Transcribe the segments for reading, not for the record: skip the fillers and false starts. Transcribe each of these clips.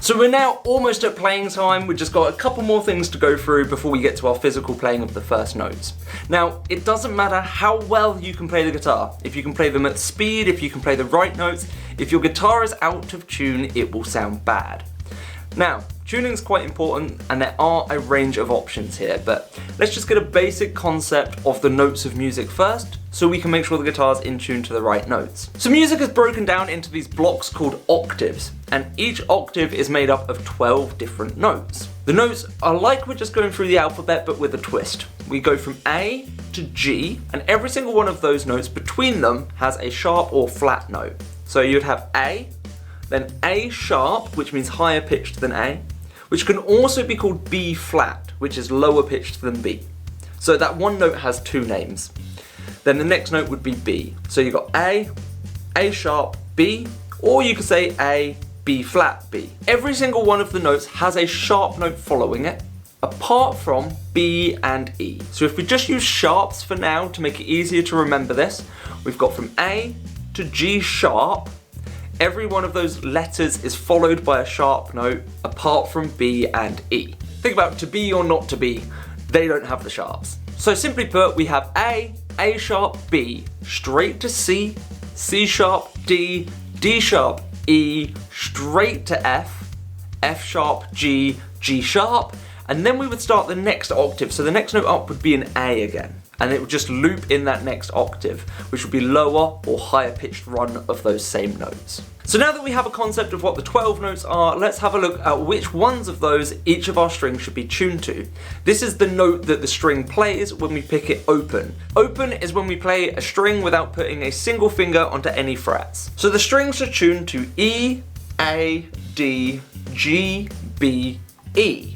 So we're now almost at playing time. We've just got a couple more things to go through before we get to our physical playing of the first notes. Now, it doesn't matter how well you can play the guitar. If you can play them at speed, if you can play the right notes, if your guitar is out of tune, it will sound bad. Now, tuning is quite important and there are a range of options here, but let's just get a basic concept of the notes of music first so we can make sure the guitar's in tune to the right notes. So music is broken down into these blocks called octaves, and each octave is made up of 12 different notes. The notes are like we're just going through the alphabet but with a twist. We go from A to G, and every single one of those notes between them has a sharp or flat note. So you'd have A, then A sharp, which means higher pitched than A, which can also be called B flat, which is lower pitched than B. So that one note has two names. Then the next note would be B. So you've got A sharp, B, or you could say A, B flat, B. Every single one of the notes has a sharp note following it, apart from B and E. So if we just use sharps for now to make it easier to remember this, we've got from A to G sharp. Every one of those letters is followed by a sharp note apart from B and E. Think about to be or not to be, they don't have the sharps. So simply put, we have A sharp, B, straight to C, C sharp, D, D sharp, E, straight to F, F sharp, G, G sharp, and then we would start the next octave. So the next note up would be an A again, and it would just loop in that next octave, which would be lower or higher pitched run of those same notes. So now that we have a concept of what the 12 notes are, let's have a look at which ones of those each of our strings should be tuned to. This is the note that the string plays when we pick it open. Open is when we play a string without putting a single finger onto any frets. So the strings are tuned to E, A, D, G, B, E.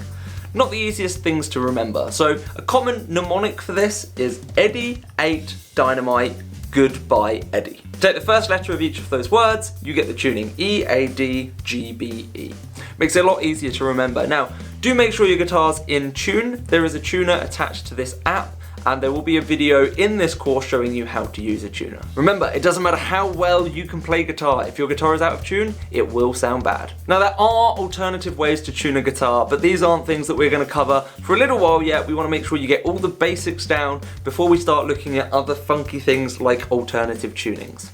Not the easiest things to remember. So a common mnemonic for this is Eddie ate dynamite, goodbye Eddie. Take the first letter of each of those words, you get the tuning E, A, D, G, B, E. Makes it a lot easier to remember. Now, do make sure your guitar's in tune. There is a tuner attached to this app, and there will be a video in this course showing you how to use a tuner. Remember, it doesn't matter how well you can play guitar. If your guitar is out of tune, it will sound bad. Now, there are alternative ways to tune a guitar, but these aren't things that we're going to cover for a little while yet. We want to make sure you get all the basics down before we start looking at other funky things like alternative tunings.